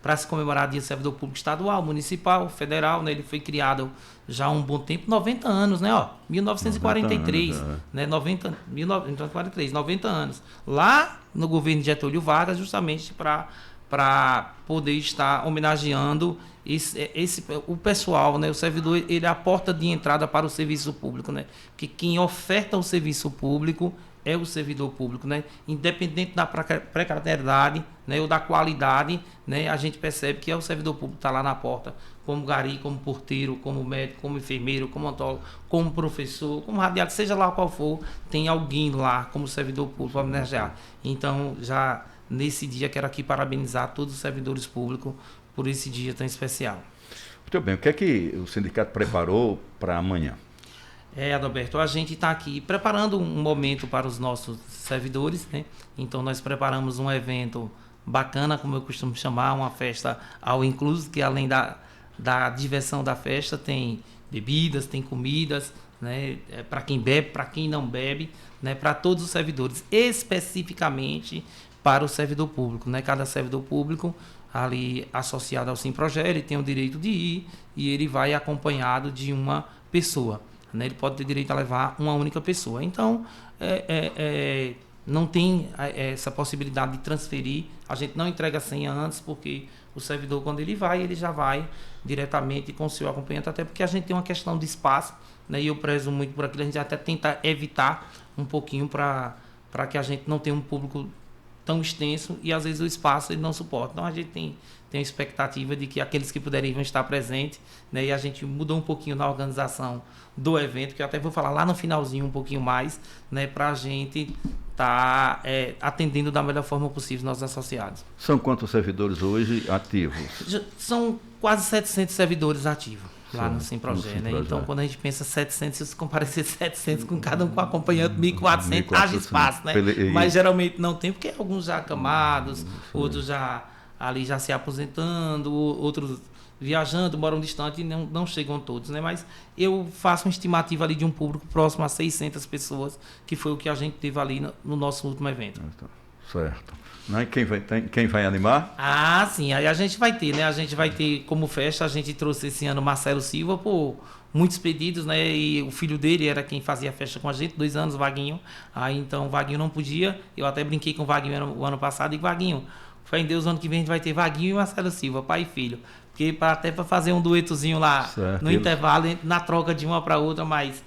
para se comemorar o Dia do Servidor Público Estadual, Municipal, Federal, né? Ele foi criado já há um bom tempo, 90 anos, né? Ó, 1943, 90 anos, né? 1943, 90 anos. Lá no governo de Getúlio Vargas, justamente para poder estar homenageando o pessoal, né? O servidor, ele é a porta de entrada para o serviço público, né? Porque quem oferta o serviço público é o servidor público, né? Independente da precariedade, né? Ou da qualidade, né? A gente percebe que é o servidor público que está lá na porta, como gari, como porteiro, como médico, como enfermeiro, como odontólogo, como professor, como radialista, seja lá qual for, tem alguém lá como servidor público para homenagear. Então, já nesse dia, quero aqui parabenizar todos os servidores públicos por esse dia tão especial. Muito bem. O que é que o sindicato preparou para amanhã? Adalberto, a gente está aqui preparando um momento para os nossos servidores, né? Então, nós preparamos um evento bacana, como eu costumo chamar, uma festa all inclusive, que além da diversão da festa, tem bebidas, tem comidas, né? Para quem bebe, para quem não bebe, né? Para todos os servidores, especificamente para o servidor público, né? Cada servidor público ali associado ao Simprogé, ele tem o direito de ir e ele vai acompanhado de uma pessoa, né? Ele pode ter direito a levar uma única pessoa. Então, não tem essa possibilidade de transferir. A gente não entrega a senha antes, porque o servidor, quando ele já vai diretamente com o seu acompanhante, até porque a gente tem uma questão de espaço, né? E eu prezo muito por aquilo, a gente até tenta evitar um pouquinho para que a gente não tenha um público tão extenso e às vezes o espaço ele não suporta. Então a gente tem a expectativa de que aqueles que puderem vão estar presentes, né? E a gente mudou um pouquinho na organização do evento, que eu até vou falar lá no finalzinho um pouquinho mais, né? Para a gente estar atendendo da melhor forma possível nossos associados. São quantos servidores hoje ativos? São quase 700 servidores ativos lá no Simprogé, né? Simprogé. Então, quando a gente pensa 700, se comparecer 700 com cada um com acompanhante, 1.400, haja espaço, né? Mas geralmente não tem, porque alguns já acamados, outros já se aposentando, outros viajando, moram distante e não chegam todos, né? Mas eu faço uma estimativa ali de um público próximo a 600 pessoas, que foi o que a gente teve ali no nosso último evento. Certo. Quem vai animar? Ah, sim, aí a gente vai ter, né? A gente vai ter como festa, a gente trouxe esse ano Marcelo Silva por muitos pedidos, né? E o filho dele era quem fazia a festa com a gente, 2 anos, Vaguinho. Aí então o Vaguinho não podia, eu até brinquei com o Vaguinho o ano passado, e Vaguinho, fé em Deus, ano que vem a gente vai ter Vaguinho e Marcelo Silva, pai e filho. Porque até para fazer um duetozinho lá certo, no intervalo, na troca de uma para outra, mas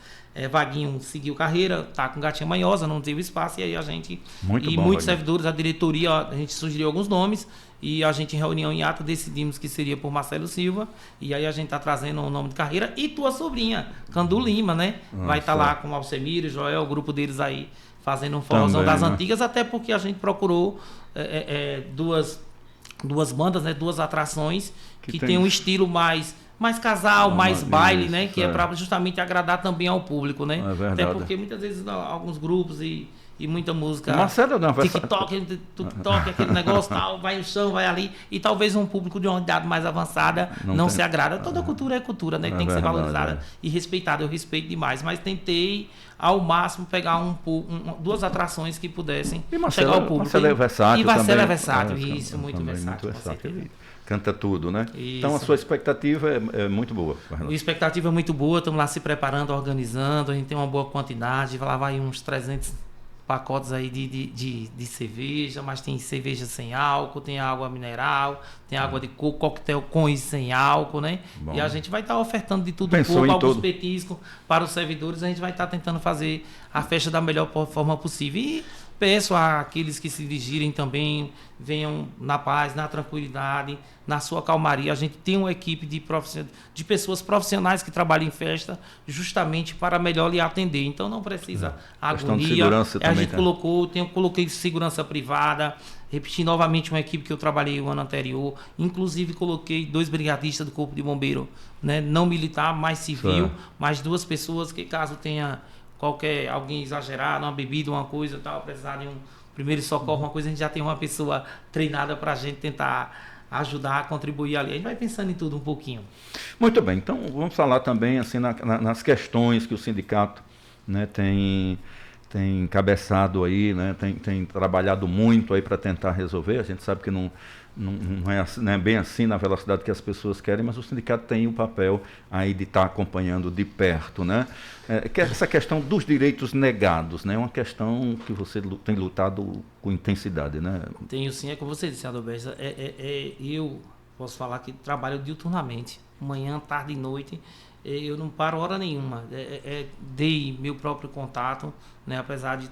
Vaguinho seguiu carreira, tá com Gatinha Manhosa, não teve espaço, e aí a gente muitos servidores, a diretoria, a gente sugeriu alguns nomes, e a gente em reunião em ata decidimos que seria por Marcelo Silva, e aí a gente tá trazendo o nome de carreira, e tua sobrinha, Candu Lima, né? Vai estar lá com o Alcemiro, Joel, o grupo deles aí, fazendo um forrozão das antigas, até porque a gente procurou duas bandas, né? 2 atrações que tem um estilo mais casal, mais baile, né? Que é para justamente agradar também ao público, né? É verdade. Até porque muitas vezes alguns grupos e muita música, Marcelo não vai TikTok, aquele negócio tal, vai no chão, vai ali, e talvez um público de uma idade mais avançada não se agrada. Toda cultura é cultura, né? Tem que ser valorizada e respeitada. Eu respeito demais, mas tentei ao máximo pegar 2 atrações que pudessem chegar ao público. Marcelo é versátil e Marcelo também. É versátil, isso, muito versátil. Canta tudo, né? Isso. Então a sua expectativa é muito boa. A expectativa é muito boa, estamos lá se preparando, organizando, a gente tem uma boa quantidade, lá vai uns 300 pacotes aí de cerveja, mas tem cerveja sem álcool, tem água mineral, tem água de coco, coquetel com e sem álcool, né? Bom. E a gente vai estar ofertando de tudo um pouco, alguns petiscos para os servidores, a gente vai estar tentando fazer a festa da melhor forma possível. E peço àqueles que se dirigirem também, venham na paz, na tranquilidade, na sua calmaria. A gente tem uma equipe de pessoas profissionais que trabalham em festa justamente para melhor lhe atender. Então não precisa agonia. A gente coloquei segurança privada, repeti novamente uma equipe que eu trabalhei o ano anterior, inclusive coloquei 2 brigadistas do Corpo de Bombeiro, né? Não militar, mais civil, mais 2 pessoas que caso tenha alguém exagerado, uma bebida, uma coisa tal, precisar de um primeiro socorro, uma coisa, a gente já tem uma pessoa treinada para a gente tentar ajudar, contribuir ali. A gente vai pensando em tudo um pouquinho. Muito bem, então vamos falar também assim nas questões que o sindicato, né, tem tem encabeçado aí, né, tem trabalhado muito aí para tentar resolver. A gente sabe que não é bem assim na velocidade que as pessoas querem, mas o sindicato tem o papel aí de estar acompanhando de perto, né? Essa questão dos direitos negados, né? É uma questão que você tem lutado com intensidade, né? Tenho sim, é como você disse, Adalberto, eu posso falar que trabalho diuturnamente, manhã, tarde e noite. Eu não paro hora nenhuma. Dei meu próprio contato, né? Apesar de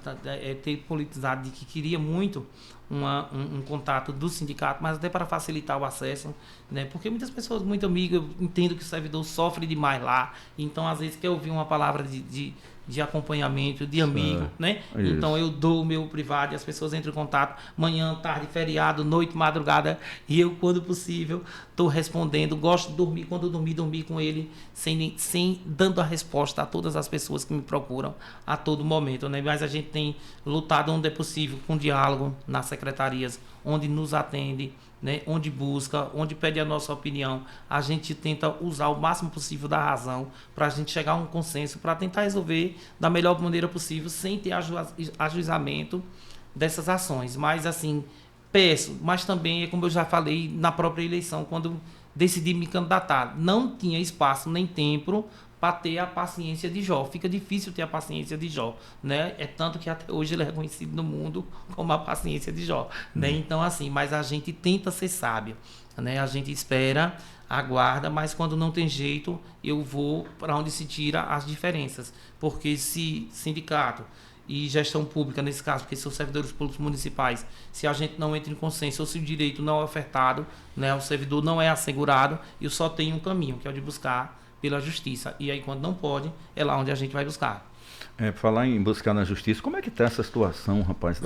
ter politizado de que queria muito um contato do sindicato, mas até para facilitar o acesso, né? Porque muitas pessoas, muito amigas, eu entendo que o servidor sofre demais lá, então às vezes quer ouvir uma palavra de acompanhamento, de amigo, né? Isso. Então eu dou o meu privado e as pessoas entram em contato manhã, tarde, feriado, noite, madrugada, e eu, quando possível, estou respondendo. Gosto de dormir, quando dormir com ele, sem dando a resposta a todas as pessoas que me procuram a todo momento, né? Mas a gente tem lutado onde é possível, com diálogo nas secretarias, onde nos atende, né, onde busca, onde pede a nossa opinião. A gente tenta usar o máximo possível da razão para a gente chegar a um consenso, para tentar resolver da melhor maneira possível, sem ter ajuizamento dessas ações. Mas, assim, peço, mas também, é como eu já falei na própria eleição, quando decidi me candidatar, não tinha espaço nem tempo para ter a paciência de Jó. Fica difícil ter a paciência de Jó, né? É tanto que até hoje ele é reconhecido no mundo como a paciência de Jó, né? Então, assim, mas a gente tenta ser sábio, né? A gente espera, aguarda, mas quando não tem jeito, eu vou para onde se tira as diferenças. Porque se sindicato e gestão pública, nesse caso, porque são servidores públicos municipais, se a gente não entra em consenso ou se o direito não é ofertado, né, o servidor não é assegurado, eu só tenho um caminho, que é o de buscar pela justiça. E aí, quando não pode, é lá onde a gente vai buscar. Falar em buscar na justiça, como é que está essa situação, rapaz,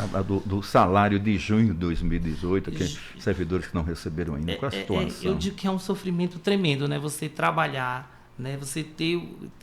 do salário de junho de 2018, que servidores que não receberam ainda? Qual é a situação? Eu digo que é um sofrimento tremendo, né? Você trabalhar, né? Você ter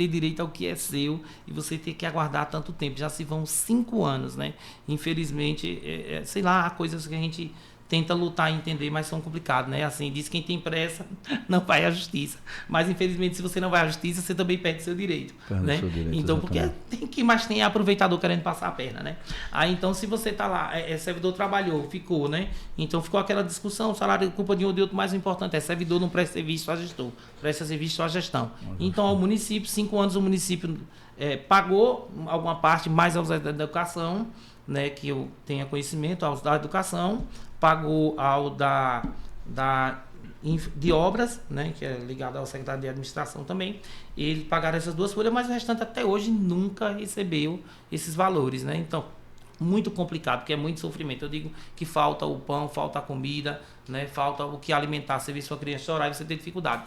direito ao que é seu e você ter que aguardar tanto tempo. Já se vão 5 anos, né? Infelizmente, sei lá, há coisas que a gente tenta lutar e entender, mas são complicados, né? Assim, diz quem tem pressa não vai à justiça. Mas, infelizmente, se você não vai à justiça, você também perde seu direito, né? Seu direito, então, exatamente. porque quem mais tem é aproveitador querendo passar a perna, né? Aí, então, se você tá lá, servidor trabalhou, ficou, né? Então, ficou aquela discussão, salário de culpa de um ou de outro, mas o importante é servidor não presta serviço à gestor, presta serviço à gestão. Então, ao município, 5 anos o município pagou alguma parte mais aos da educação, né, que eu tenha conhecimento, aos da educação, pagou ao de obras, né, que é ligado ao secretário de administração também. Ele pagaram essas 2 folhas, mas o restante até hoje nunca recebeu esses valores, né? Então, muito complicado, porque é muito sofrimento. Eu digo que falta o pão, falta a comida, né? Falta o que alimentar. Você vê sua criança chorar e você tem dificuldade.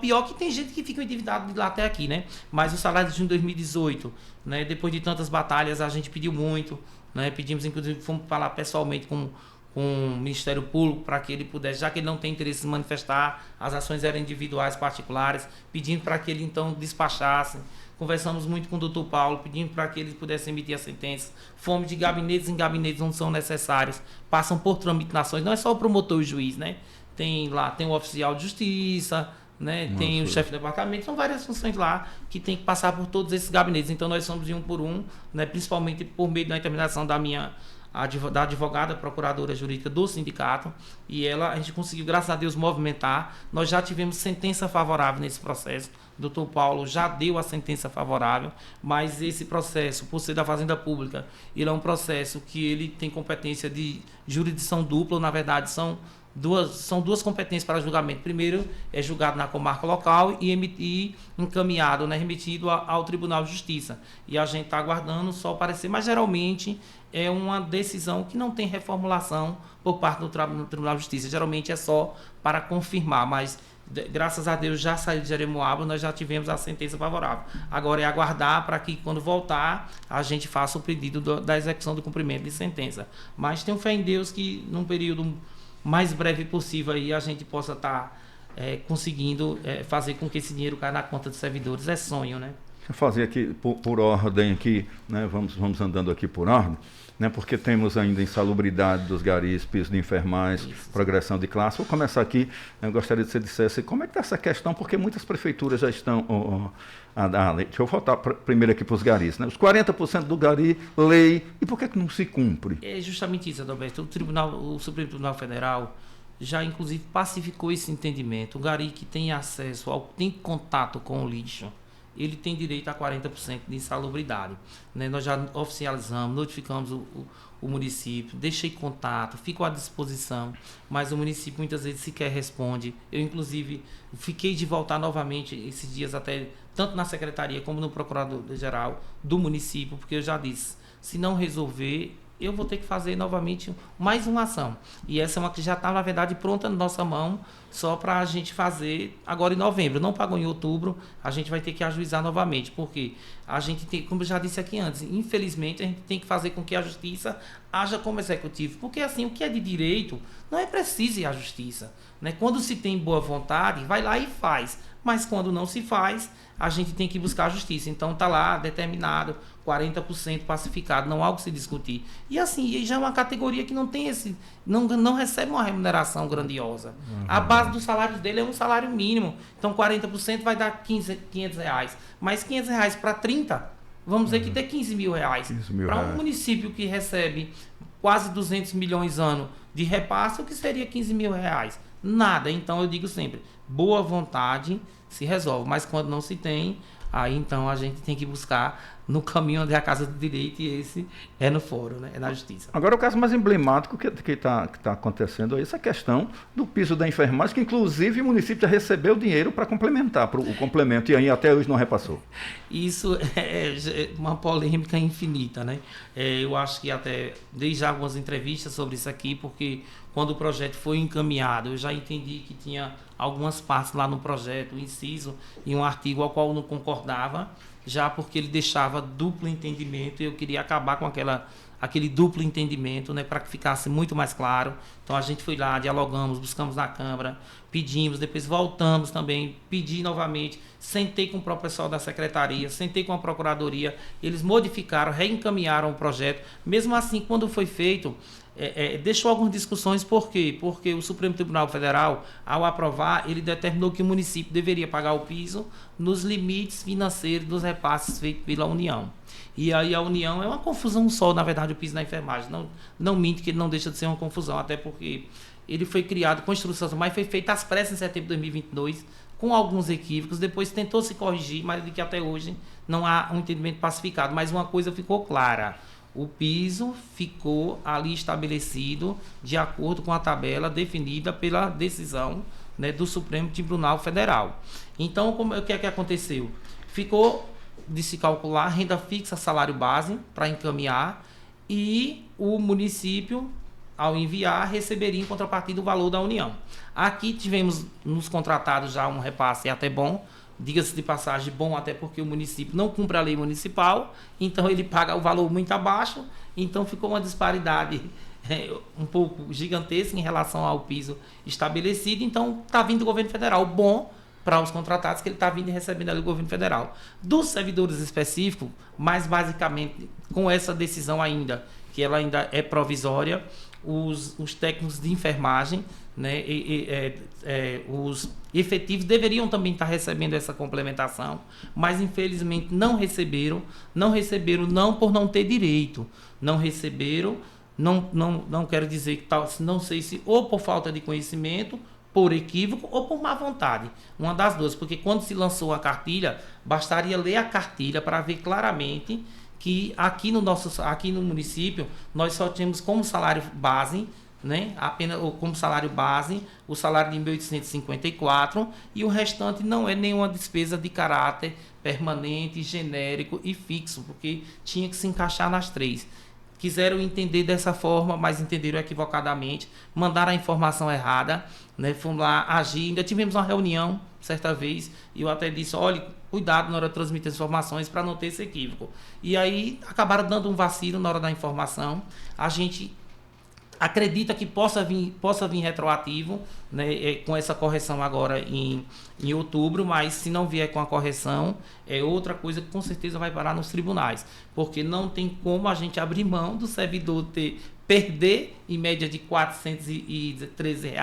Pior que tem gente que fica endividado de lá até aqui, né? Mas o salário de junho de 2018, né? Depois de tantas batalhas, a gente pediu muito, né? Pedimos, inclusive, fomos falar pessoalmente com o Ministério Público para que ele pudesse, já que ele não tem interesse em manifestar, as ações eram individuais, particulares, pedindo para que ele então despachasse. Conversamos muito com o doutor Paulo, pedindo para que ele pudesse emitir a sentença. Fomos de gabinetes em gabinetes onde são necessários, passam por tramitações, não é só o promotor e o juiz, né? Tem o oficial de justiça, né? Tem o chefe de departamento, são várias funções lá que tem que passar por todos esses gabinetes. Então nós somos de um por um, né? Principalmente por meio da intermediação da advogada procuradora jurídica do sindicato, e a gente conseguiu, graças a Deus, movimentar. Nós já tivemos sentença favorável nesse processo. O doutor Paulo já deu a sentença favorável, mas esse processo, por ser da Fazenda Pública, ele é um processo que ele tem competência de jurisdição dupla, ou, na verdade, são duas competências para julgamento. Primeiro, é julgado na comarca local e encaminhado, né, remetido ao Tribunal de Justiça. E a gente está aguardando só o parecer, mas geralmente é uma decisão que não tem reformulação por parte do Tribunal de Justiça. Geralmente é só para confirmar, mas graças a Deus já saiu de Jeremoabo, nós já tivemos a sentença favorável. Agora é aguardar para que, quando voltar, a gente faça o pedido da execução do cumprimento de sentença. Mas tenho fé em Deus que, num período mais breve possível, aí a gente possa estar conseguindo fazer com que esse dinheiro caia na conta dos servidores. É sonho, né? Deixa eu fazer aqui por ordem aqui, né? Vamos andando aqui por ordem. né? Porque temos ainda insalubridade dos garis, piso de enfermagem, progressão de classe. Vou começar aqui, eu gostaria que você dissesse como é que está essa questão, porque muitas prefeituras já estão... deixa eu voltar primeiro aqui para os garis, né? Os 40% do gari, lei, e por que não se cumpre? É justamente isso, Adalberto. O Supremo Tribunal Federal já, inclusive, pacificou esse entendimento. O gari que tem acesso, tem contato com o lixo, ele tem direito a 40% de insalubridade. Né? Nós já oficializamos, notificamos o município, deixei contato, fico à disposição, mas o município muitas vezes sequer responde. Eu, inclusive, fiquei de voltar novamente esses dias até, tanto na secretaria como no procurador-geral do município, porque eu já disse, se não resolver, eu vou ter que fazer novamente mais uma ação. E essa é uma que já está, na verdade, pronta na nossa mão, só para a gente fazer agora em novembro. Não pagou em outubro, a gente vai ter que ajuizar novamente, porque a gente tem, como eu já disse aqui antes, infelizmente a gente tem que fazer com que a justiça haja como executivo, porque assim, o que é de direito, não é preciso ir à justiça. Né? Quando se tem boa vontade, vai lá e faz. Mas quando não se faz, a gente tem que buscar a justiça. Então está lá determinado, 40% pacificado, não há algo que se discutir. E assim, já é uma categoria que não tem esse, não recebe uma remuneração grandiosa. A base do salário dele é um salário mínimo. Então 40% vai dar R$500. Mas R$500 para 30, vamos dizer que tem R$15 mil. Para um município que recebe quase 200 milhões ano de repasse, o que seria R$15 mil? Nada. Então eu digo sempre, boa vontade se resolve, mas quando não se tem, aí então a gente tem que buscar no caminho onde é a casa do direito, e esse é no fórum, né? É na justiça. Agora o caso mais emblemático que está acontecendo é essa questão do piso da enfermagem, que inclusive o município já recebeu dinheiro para complementar, o complemento, e aí até hoje não repassou. Isso é uma polêmica infinita, né? Eu acho que até dei já algumas entrevistas sobre isso aqui, porque quando o projeto foi encaminhado, eu já entendi que tinha algumas partes lá no projeto, um inciso e um artigo ao qual eu não concordava, já porque ele deixava duplo entendimento, e eu queria acabar com aquele duplo entendimento, né, para que ficasse muito mais claro. Então a gente foi lá, dialogamos, buscamos na Câmara, pedimos, depois voltamos também, pedi novamente, sentei com o próprio pessoal da Secretaria, sentei com a Procuradoria, eles modificaram, reencaminharam o projeto. Mesmo assim, quando foi feito, deixou algumas discussões. Por quê? Porque o Supremo Tribunal Federal, ao aprovar, ele determinou que o município deveria pagar o piso nos limites financeiros dos repasses feitos pela União. E aí a União é uma confusão só, na verdade, o piso da enfermagem. Não minto que ele não deixa de ser uma confusão, até porque ele foi criado com instrução, mas foi feito às pressas em setembro de 2022, com alguns equívocos, depois tentou se corrigir, mas de que até hoje não há um entendimento pacificado. Mas uma coisa ficou clara: o piso ficou ali estabelecido de acordo com a tabela definida pela decisão, né, do Supremo Tribunal Federal. Então, o que é que aconteceu? Ficou de se calcular renda fixa, salário base, para encaminhar, e o município, ao enviar, receberia em contrapartida o valor da União. Aqui tivemos nos contratados já um repasse até bom, diga-se de passagem, bom até porque o município não cumpre a lei municipal, então ele paga o valor muito abaixo, então ficou uma disparidade um pouco gigantesca em relação ao piso estabelecido. Então está vindo do governo federal, bom para os contratados, que ele está vindo e recebendo ali do governo federal. Dos servidores específicos, mais basicamente com essa decisão ainda, que ela ainda é provisória, os técnicos de enfermagem, né, os efetivos deveriam também estar recebendo essa complementação, mas infelizmente não receberam não por não ter direito, não receberam, não quero dizer que tal, não sei se ou por falta de conhecimento, por equívoco ou por má vontade, uma das duas, porque quando se lançou a cartilha, bastaria ler a cartilha para ver claramente que aqui no município nós só temos como salário base, né, apenas como salário base o salário de 1.854, e o restante não é nenhuma despesa de caráter permanente, genérico e fixo, porque tinha que se encaixar nas três. Quiseram entender dessa forma, mas entenderam equivocadamente, mandaram a informação errada, né? Fomos lá agir. Ainda tivemos uma reunião certa vez e eu até disse: olha, cuidado na hora de transmitir as informações para não ter esse equívoco. E aí acabaram dando um vacilo na hora da informação. A gente acredita que possa vir retroativo, né, com essa correção agora em outubro, mas se não vier com a correção, é outra coisa que com certeza vai parar nos tribunais, porque não tem como a gente abrir mão do servidor perder em média de R$ 413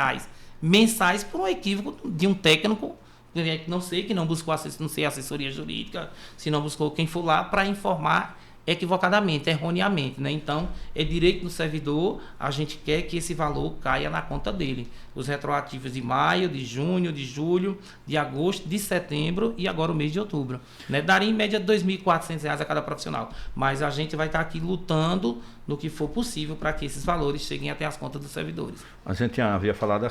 mensais por um equívoco de um técnico que não buscou assessoria jurídica, se não buscou quem for lá para informar equivocadamente, erroneamente, né? Então, é direito do servidor, a gente quer que esse valor caia na conta dele. Os retroativos de maio, de junho, de julho, de agosto, de setembro e agora o mês de outubro, né? Daria em média R$ 2.400 a cada profissional, mas a gente vai estar aqui lutando no que for possível para que esses valores cheguem até as contas dos servidores. A gente havia falado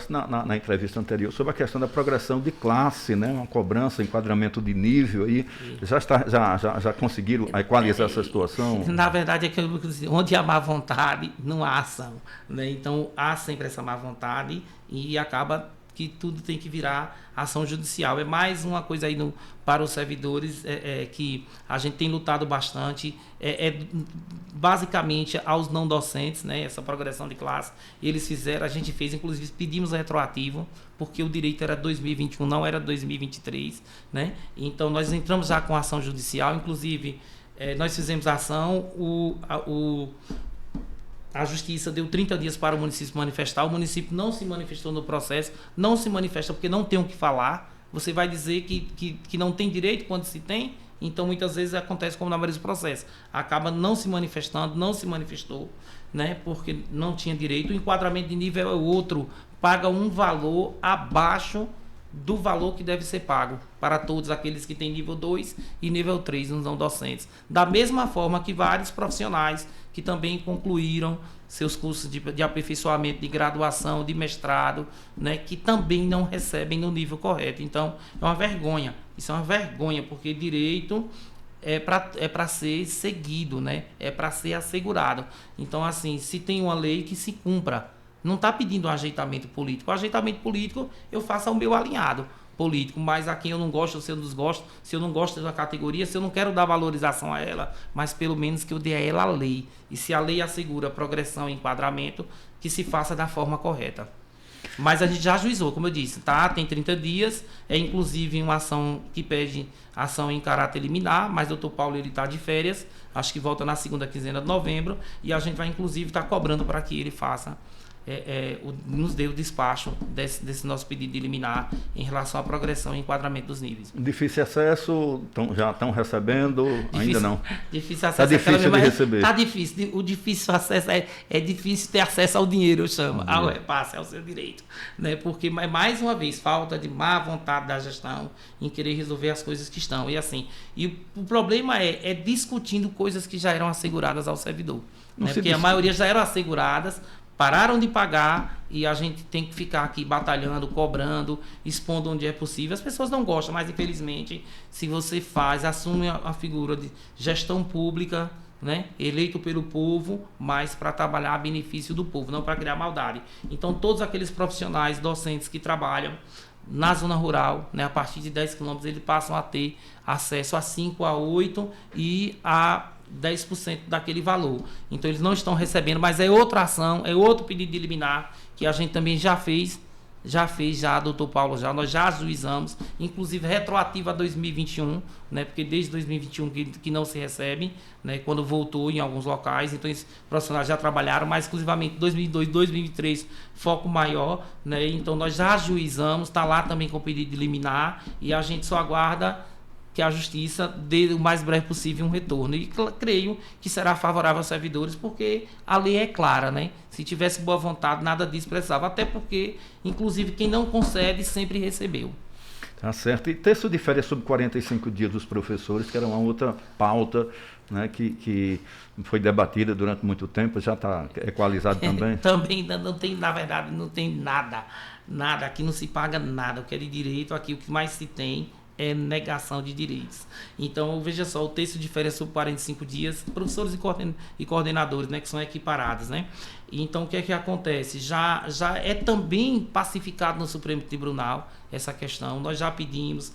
na entrevista anterior sobre a questão da progressão de classe, né? Uma cobrança, enquadramento de nível aí. Já conseguiram equalizar essa situação? Na verdade, é que onde há má vontade, não há ação, né? Então, há sempre essa má vontade e acaba que tudo tem que virar ação judicial. É mais uma coisa aí para os servidores que a gente tem lutado bastante, basicamente aos não docentes, né, essa progressão de classe, eles fizeram, a gente fez, inclusive pedimos retroativo, porque o direito era 2021, não era 2023, né? Então nós entramos já com ação judicial, inclusive nós fizemos a ação, a Justiça deu 30 dias para o município manifestar. O município não se manifestou no processo, não se manifesta porque não tem o que falar. Você vai dizer que não tem direito quando se tem, então muitas vezes acontece como na maioria dos processos. Acaba não se manifestando, não se manifestou, né, porque não tinha direito. O enquadramento de nível é outro, paga um valor abaixo do valor que deve ser pago para todos aqueles que têm nível 2 e nível 3 nos não docentes. Da mesma forma que vários profissionais que também concluíram seus cursos de aperfeiçoamento, de graduação, de mestrado, né, que também não recebem no nível correto. Então, é uma vergonha. Isso é uma vergonha, porque direito é para ser seguido, né? É para ser assegurado. Então, assim, se tem uma lei, que se cumpra. Não está pedindo um ajeitamento político. O ajeitamento político eu faço ao meu alinhado político, mas a quem eu não gosto, se eu não desgosto, se eu não gosto da categoria, se eu não quero dar valorização a ela, mas pelo menos que eu dê a ela a lei. E se a lei assegura progressão e enquadramento, que se faça da forma correta. Mas a gente já ajuizou, como eu disse, tá? Tem 30 dias, inclusive uma ação que pede ação em caráter liminar, mas o Dr. Paulo está de férias, acho que volta na segunda quinzena de novembro, e a gente vai inclusive estar cobrando para que ele faça nos dê o despacho desse nosso pedido de liminar em relação à progressão e enquadramento dos níveis. Difícil acesso, já estão recebendo? Difícil, ainda não? Difícil acesso. Está difícil de receber? Está difícil. O difícil acesso é difícil ter acesso ao dinheiro, eu chamo. Ao repasse, ao seu direito. Né? Porque, mais uma vez, falta de má vontade da gestão em querer resolver as coisas que estão. E assim, o problema é discutindo coisas que já eram asseguradas ao servidor. Né? Porque a maioria já eram asseguradas, pararam de pagar e a gente tem que ficar aqui batalhando, cobrando, expondo onde é possível. As pessoas não gostam, mas infelizmente, se você assume a figura de gestão pública, né, eleito pelo povo, mas para trabalhar a benefício do povo, não para criar maldade. Então, todos aqueles profissionais docentes que trabalham na zona rural, né, a partir de 10 quilômetros, eles passam a ter acesso a 5, a 8 e a 10% daquele valor. Então eles não estão recebendo, mas é outra ação, é outro pedido de liminar que a gente também já fez, doutor Paulo, nós já ajuizamos, inclusive retroativo a 2021, né, porque desde 2021 que não se recebe, né, quando voltou em alguns locais, então esses profissionais já trabalharam, mas exclusivamente 2002, 2023, foco maior, né, então nós já ajuizamos, está lá também com o pedido de liminar e a gente só aguarda que a Justiça dê o mais breve possível um retorno. E creio que será favorável aos servidores, porque a lei é clara, né? Se tivesse boa vontade, nada disso precisava. Até porque, inclusive, quem não concede sempre recebeu. Tá certo. E texto de férias sobre 45 dias dos professores, que era uma outra pauta, né, que foi debatida durante muito tempo, já está equalizado também? Também não tem, na verdade, não tem nada. Nada. Aqui não se paga nada. O que é de direito, aqui o que mais se tem é negação de direitos. Então, veja só, o texto de férias sobre 45 dias, professores e coordenadores, né, que são equiparados, né? Então, o que é que acontece? Já é também pacificado no Supremo Tribunal essa questão. Nós já pedimos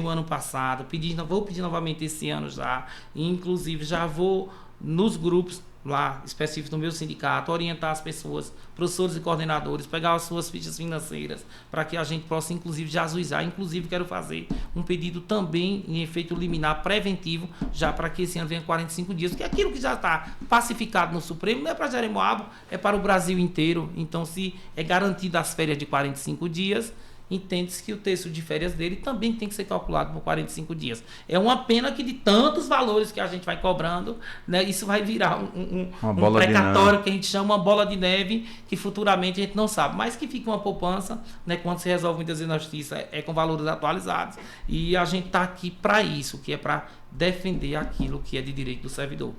ano passado, vou pedir novamente esse ano já, e inclusive já vou nos grupos lá específico do meu sindicato, orientar as pessoas, professores e coordenadores, pegar as suas fichas financeiras, para que a gente possa, inclusive, já ajuizar. Inclusive, quero fazer um pedido também em efeito liminar preventivo, já para que esse ano venha 45 dias, porque aquilo que já está pacificado no Supremo não é para Jeremoabo, é para o Brasil inteiro. Então, se é garantida as férias de 45 dias, entende-se que o terço de férias dele também tem que ser calculado por 45 dias. É uma pena que de tantos valores que a gente vai cobrando, né, isso vai virar um precatório que a gente chama uma bola de neve, que futuramente a gente não sabe, mas que fica uma poupança, né, quando se resolve muitas vezes na justiça, é com valores atualizados, e a gente está aqui para isso, que é para defender aquilo que é de direito do servidor.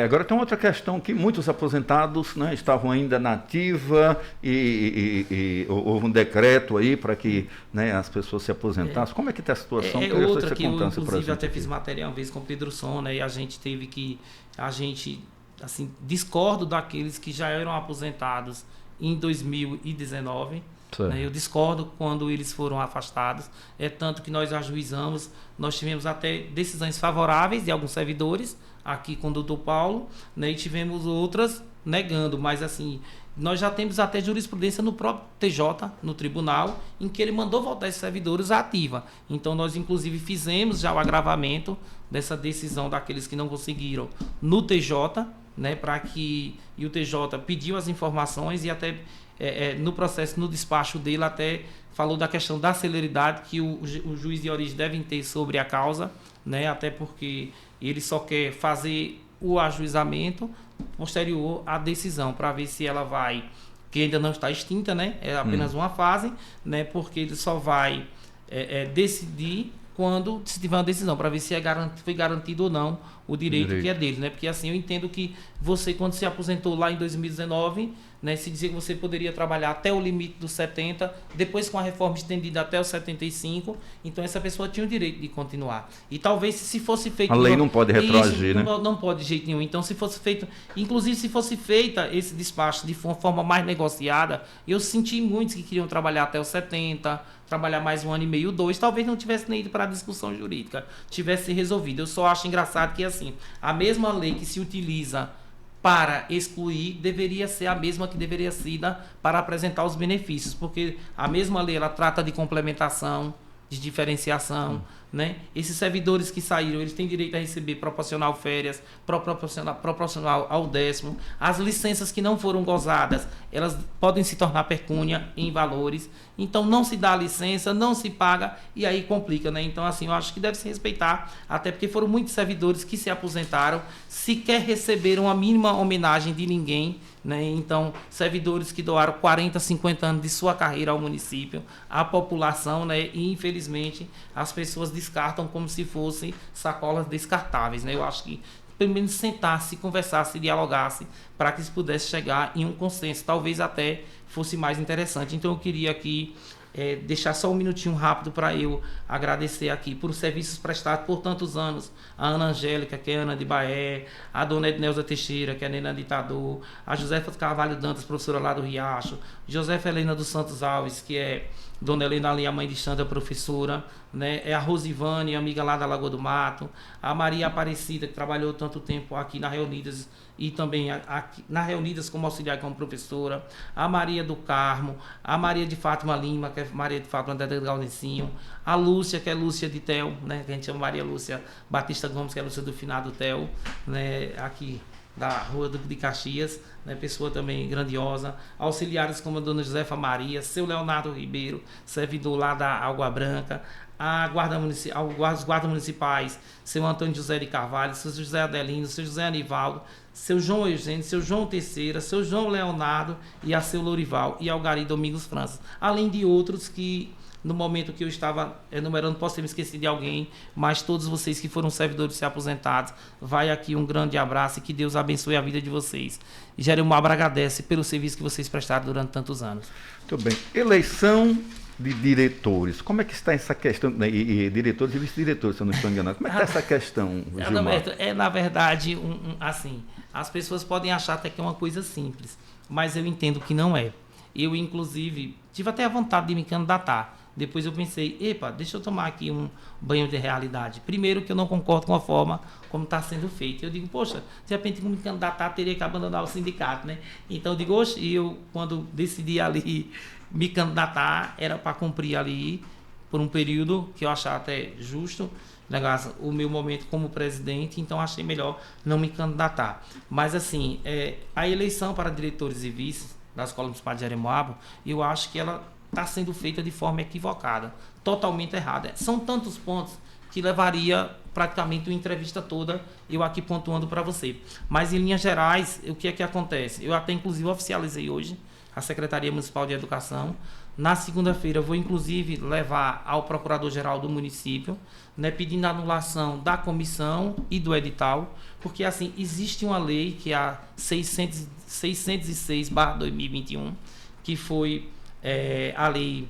Agora tem outra questão que muitos aposentados, né, estavam ainda na ativa e houve um decreto aí para que, né, as pessoas se aposentassem. Como é que está a situação? Outra que eu, inclusive, até fiz matéria uma vez com o Pedro Son, né, e a gente teve que... assim, discordo daqueles que já eram aposentados em 2019. Né, eu discordo quando eles foram afastados. É tanto que nós ajuizamos, nós tivemos até decisões favoráveis de alguns servidores, aqui com o doutor Paulo, né, e tivemos outras negando, mas assim, nós já temos até jurisprudência no próprio TJ, no tribunal, em que ele mandou voltar esses servidores à ativa. Então nós inclusive fizemos já o agravamento dessa decisão daqueles que não conseguiram no TJ, né, para que, e o TJ pediu as informações e até no processo, no despacho dele, até falou da questão da celeridade que o juiz de origem deve ter sobre a causa, né, até porque ele só quer fazer o ajuizamento posterior à decisão, para ver se ela vai, que ainda não está extinta, né, é apenas uma fase, né, porque ele só vai decidir quando se tiver uma decisão, para ver se foi garantido ou não o direito que é dele, né? Porque assim, eu entendo que você, quando se aposentou lá em 2019, né, se dizia que você poderia trabalhar até o limite dos 70, depois com a reforma estendida até os 75, então essa pessoa tinha o direito de continuar. E talvez se fosse feito... A lei não pode retroagir, né? Não pode de jeito nenhum. Então, se fosse feito... Inclusive, se fosse feita esse despacho de uma forma mais negociada, eu senti muitos que queriam trabalhar até os 70, trabalhar mais 1 ano e meio, 2, talvez não tivesse nem ido para a discussão jurídica, tivesse resolvido. Eu só acho engraçado que, assim, a mesma lei que se utiliza para excluir deveria ser a mesma que deveria ser para apresentar os benefícios, porque a mesma lei ela trata de complementação, de diferenciação, né? Esses servidores que saíram, eles têm direito a receber proporcional férias, proporcional ao 10º. As licenças que não foram gozadas, elas podem se tornar pecúnia em valores. Então, não se dá a licença, não se paga e aí complica, né? Então, assim, eu acho que deve se respeitar, até porque foram muitos servidores que se aposentaram, sequer receberam a mínima homenagem de ninguém, né? Então, servidores que doaram 40, 50 anos de sua carreira ao município, à população, né? E, infelizmente, as pessoas descartam como se fossem sacolas descartáveis, né? Eu acho que pelo menos sentasse, conversasse, dialogasse, para que se pudesse chegar em um consenso, talvez até fosse mais interessante. Então eu queria aqui deixar só um minutinho rápido para eu agradecer aqui por serviços prestados por tantos anos, a Ana Angélica, que é Ana de Baé, a dona Edneuza Teixeira, que é Nena Ditador, a Josefa Carvalho Dantas, professora lá do Riacho, Josefa Helena dos Santos Alves, que é Dona Helena ali, a mãe de Xanda, professora, né? É a Rosivane, amiga lá da Lagoa do Mato, a Maria Aparecida, que trabalhou tanto tempo aqui na Reunidas e também aqui, na Reunidas como auxiliar como professora, a Maria do Carmo, a Maria de Fátima Lima, que é Maria de Fátima da Gaudencinho, a Lúcia, que é Lúcia de Tel, né? Que a gente chama Maria Lúcia Batista Gomes, que é a Lúcia do finado Tel, né? Aqui da Rua de Caxias, né, pessoa também grandiosa, auxiliares como a dona Josefa Maria, seu Leonardo Ribeiro, servidor lá da Água Branca, os guardas municipais, seu Antônio José de Carvalho, seu José Adelino, seu José Anivaldo, seu João Eugênio, seu João Teixeira, seu João Leonardo e a seu Lourival e ao Gari Domingos França, além de outros que no momento que eu estava enumerando, posso ter me esquecido de alguém, mas todos vocês que foram servidores se aposentados, vai aqui um grande abraço e que Deus abençoe a vida de vocês. E Jeremoabo agradece pelo serviço que vocês prestaram durante tantos anos. Muito bem. Eleição de diretores. Como é que está essa questão? E diretores e vice-diretores, se eu não estou enganado. Como é que está essa questão, Gilmar? Na verdade, assim, as pessoas podem achar até que é uma coisa simples, mas eu entendo que não é. Eu, inclusive, tive até a vontade de me candidatar, Depois eu pensei, epa, deixa eu tomar aqui um banho de realidade. Primeiro que eu não concordo com a forma como está sendo feito. Eu digo, poxa, de repente me candidatar teria que abandonar o sindicato, né? Então eu digo, oxe, e eu quando decidi ali me candidatar, era para cumprir ali por um período que eu achava até justo, negócio, o meu momento como presidente, então achei melhor não me candidatar. Mas assim, a eleição para diretores e vices da Escola Municipal de Jeremoabo, eu acho que ela está sendo feita de forma equivocada, totalmente errada. São tantos pontos que levaria praticamente uma entrevista toda eu aqui pontuando para você. Mas em linhas gerais, o que é que acontece? Eu até inclusive oficializei hoje a Secretaria Municipal de Educação. Na segunda-feira vou inclusive levar ao Procurador-Geral do município, né, pedindo a anulação da comissão e do edital, porque assim, existe uma lei que é a 606/2021, que foi a lei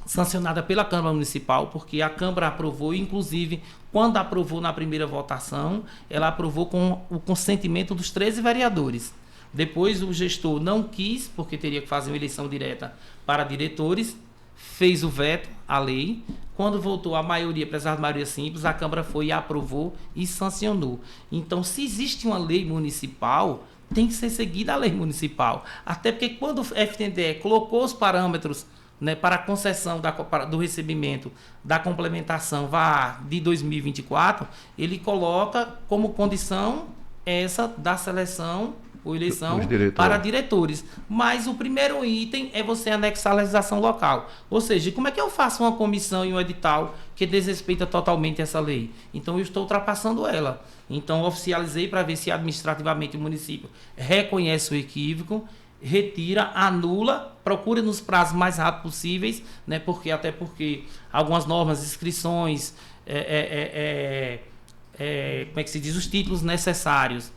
sancionada pela Câmara Municipal, porque a Câmara aprovou, inclusive, quando aprovou na primeira votação, ela aprovou com o consentimento dos 13 vereadores. Depois o gestor não quis, porque teria que fazer uma eleição direta para diretores, fez o veto à lei. Quando voltou a maioria, apesar de maioria simples, a Câmara foi e aprovou e sancionou. Então, se existe uma lei municipal, tem que ser seguida a lei municipal. Até porque quando o FNDE colocou os parâmetros, né, para a concessão do recebimento da complementação VAR de 2024, ele coloca como condição essa da seleção ou eleição para diretores. Mas o primeiro item é você anexar a legislação local. Ou seja, como é que eu faço uma comissão e um edital que desrespeita totalmente essa lei? Então eu estou ultrapassando ela. Então oficializei para ver se administrativamente o município reconhece o equívoco, retira, anula, procura nos prazos mais rápidos possíveis, né? Até porque algumas normas, inscrições, como é que se diz, os títulos necessários,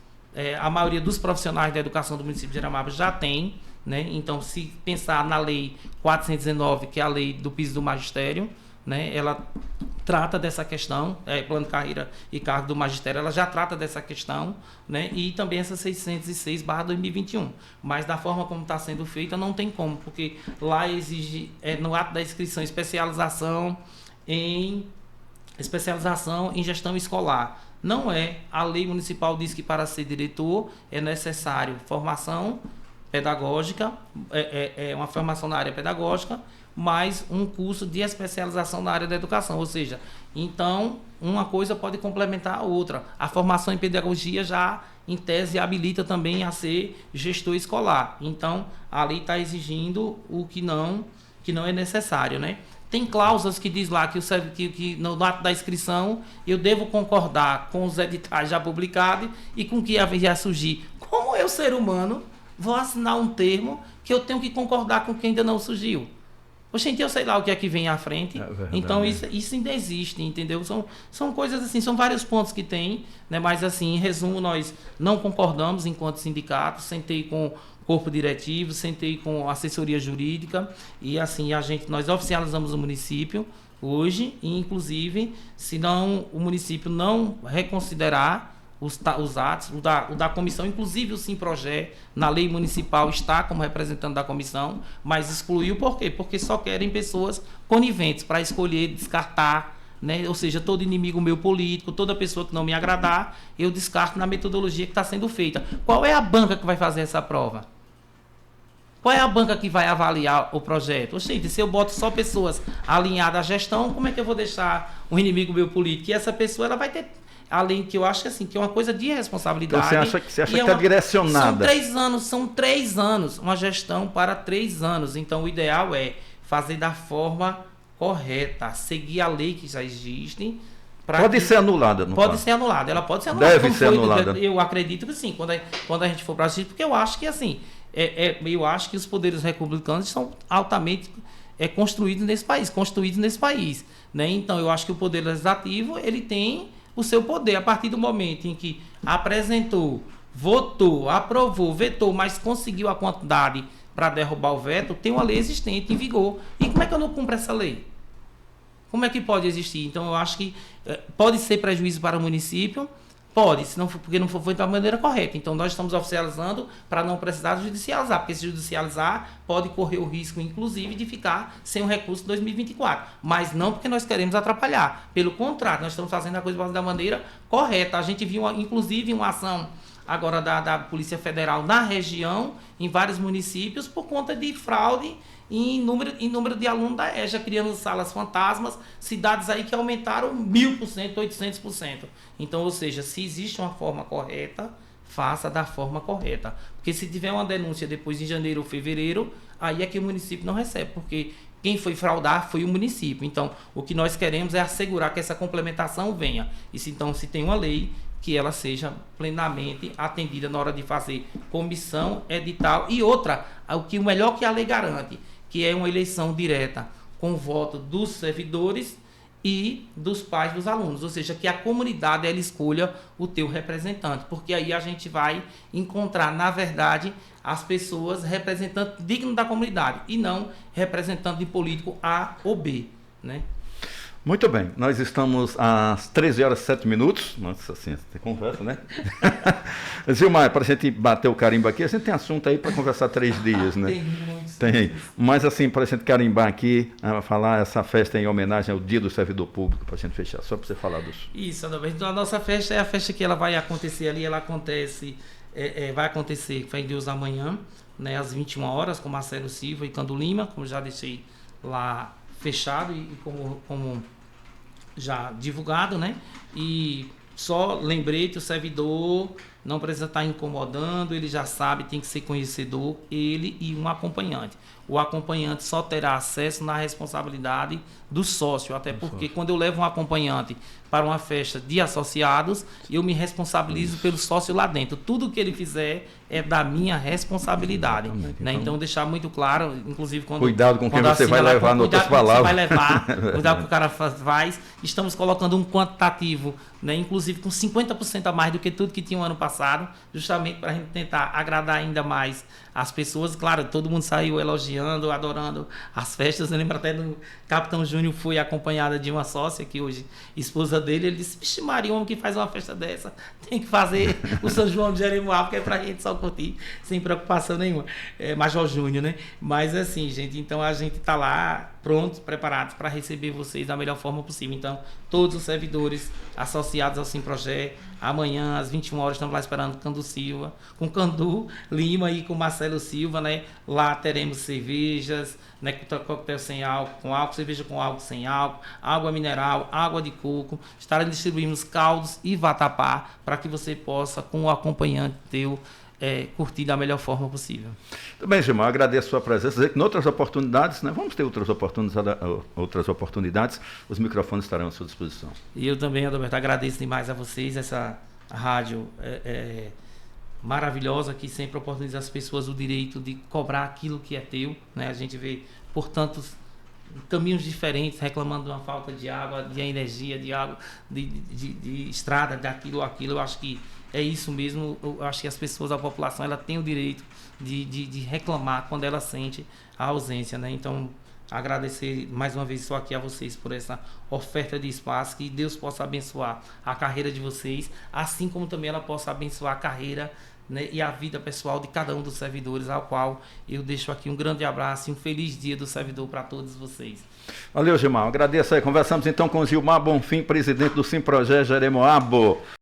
a maioria dos profissionais da educação do município de Jeremoabo já tem, né? Então, se pensar na lei 419, que é a lei do piso do magistério, né? Ela trata dessa questão, plano de carreira e cargo do magistério, ela já trata dessa questão, né? E também essa 606/2021. Mas da forma como está sendo feita, não tem como, porque lá exige, no ato da inscrição, especialização em gestão escolar. Não é. A lei municipal diz que para ser diretor é necessário formação pedagógica, uma formação na área pedagógica, mais um curso de especialização na área da educação. Ou seja, então, uma coisa pode complementar a outra. A formação em pedagogia já, em tese, habilita também a ser gestor escolar. Então, a lei está exigindo o que não é necessário, né? Tem cláusulas que diz lá que no ato da inscrição eu devo concordar com os editais já publicados e com o que ia surgir. Como eu, ser humano, vou assinar um termo que eu tenho que concordar com quem ainda não surgiu? Gente, eu sei lá o que é que vem à frente. Então isso ainda existe, entendeu? São coisas assim, são vários pontos que tem, né? Mas assim, em resumo, nós não concordamos enquanto sindicato. Sentei com corpo diretivo, sentei com assessoria jurídica e assim nós oficializamos o município hoje e inclusive, se não o município não reconsiderar os atos, o da comissão, inclusive o Simprogé, na lei municipal está como representante da comissão, mas excluiu por quê? Porque só querem pessoas coniventes para escolher, descartar, né? Ou seja, todo inimigo meu político, toda pessoa que não me agradar, eu descarto na metodologia que está sendo feita. Qual é a banca que vai fazer essa prova? Qual é a banca que vai avaliar o projeto? Gente, se eu boto só pessoas alinhadas à gestão, como é que eu vou deixar um inimigo meu político? E essa pessoa ela vai ter, além que eu acho que assim, que é uma coisa de responsabilidade. Então, você acha que está direcionada? São 3 anos, uma gestão para 3 anos. Então o ideal é fazer da forma correta, seguir a lei que já existe. Pode ser anulada, não pode ser anulada, ela pode ser anulada. Deve ser anulada. Eu acredito que sim, quando a gente for para a justiça, porque eu acho que assim, eu acho que os poderes republicanos são altamente construídos nesse país, né? Então eu acho que o poder legislativo ele tem o seu poder a partir do momento em que apresentou, votou, aprovou, vetou, mas conseguiu a quantidade para derrubar o veto, tem uma lei existente em vigor. E como é que eu não cumpro essa lei? Como é que pode existir? Então eu acho que pode ser prejuízo para o município, Pode, se não for, porque não foi da maneira correta. Então, nós estamos oficializando para não precisar judicializar, porque se judicializar, pode correr o risco, inclusive, de ficar sem o recurso em 2024. Mas não porque nós queremos atrapalhar. Pelo contrário, nós estamos fazendo a coisa da maneira correta. A gente viu, inclusive, uma ação agora da Polícia Federal na região, em vários municípios, por conta de fraude em número de alunos da EJA, criando salas fantasmas, cidades aí que aumentaram 1000%, 800%. Então, ou seja, se existe uma forma correta, faça da forma correta. Porque se tiver uma denúncia depois de janeiro ou fevereiro, aí é que o município não recebe, porque quem foi fraudar foi o município. Então, o que nós queremos é assegurar que essa complementação venha. E se tem uma lei, que ela seja plenamente atendida na hora de fazer comissão, edital e outra, o melhor que a lei garante, que é uma eleição direta com o voto dos servidores e dos pais dos alunos, ou seja, que a comunidade ela escolha o teu representante, porque aí a gente vai encontrar, na verdade, as pessoas representantes dignos da comunidade e não representante de político A ou B, né? Muito bem, nós estamos às 13 horas e 7 minutos. Nossa, assim, tem conversa, né? Gilmar, para a gente bater o carimbo aqui, a gente tem assunto aí para conversar 3 dias, né? Tem muitos. Tem. Mas assim, para a gente carimbar aqui, falar essa festa em homenagem ao Dia do Servidor Público, para a gente fechar, só para você falar dos... Isso, Adalberto. Então a nossa festa é a festa que ela vai acontecer ali, ela acontece, vai acontecer, fé em Deus, amanhã, né, às 21 horas, com Marcelo Silva e Cando Lima, como já deixei lá fechado e como já divulgado, né? E só lembrete, o servidor não precisa estar incomodando, ele já sabe, tem que ser conhecedor, ele e um acompanhante. O acompanhante só terá acesso na responsabilidade do sócio, até porque quando eu levo um acompanhante para uma festa de associados, eu me responsabilizo pelo sócio lá dentro. Tudo que ele fizer é da minha responsabilidade. Né? Então, deixar muito claro, inclusive quando... Cuidado com quem você vai levar, em outras palavras. Você vai levar, cuidado com o que o cara faz. Estamos colocando um quantitativo, né? Inclusive com 50% a mais do que tudo que tinha o ano passado, justamente para a gente tentar agradar ainda mais as pessoas. Claro, todo mundo saiu elogiando, adorando as festas. Eu lembro até do Capitão Júnior, foi acompanhada de uma sócia, que hoje esposa dele, ele disse: vixe Maria, um homem que faz uma festa dessa tem que fazer o São João de Jeremoabo, porque é pra gente só curtir, sem preocupação nenhuma. Major Júnior, né? Mas assim, gente, então a gente tá lá prontos, preparados para receber vocês da melhor forma possível. Então, todos os servidores associados ao Simprogé, amanhã às 21 horas estamos lá esperando Cando Silva, com Candu Lima e com Marcelo Silva, né? Lá teremos cervejas, né? Coquetel sem álcool, com álcool, cerveja com álcool sem álcool, água mineral, água de coco. Estaremos distribuindo caldos e vatapá para que você possa, com o acompanhante teu, curtir da melhor forma possível. Muito bem, Gilmar, agradeço a sua presença. Dizer que em outras oportunidades, né, vamos ter outras oportunidades, os microfones estarão à sua disposição. E eu também, Adalberto, agradeço demais a vocês, essa rádio maravilhosa que sempre oportuniza às pessoas o direito de cobrar aquilo que é teu, né? A gente vê por tantos caminhos diferentes, reclamando de uma falta de água, de energia, de água, de estrada, daquilo ou aquilo. Eu acho que é isso mesmo. Eu acho que as pessoas, a população, ela tem o direito de reclamar quando ela sente a ausência, né? Então, agradecer mais uma vez só aqui a vocês por essa oferta de espaço, que Deus possa abençoar a carreira de vocês, assim como também ela possa abençoar a carreira, né, e a vida pessoal de cada um dos servidores, ao qual eu deixo aqui um grande abraço e um feliz dia do servidor para todos vocês. Valeu, Gilmar. Agradeço aí. Conversamos então com o Gilmar Bonfim, presidente do Simprogé Jeremoabo.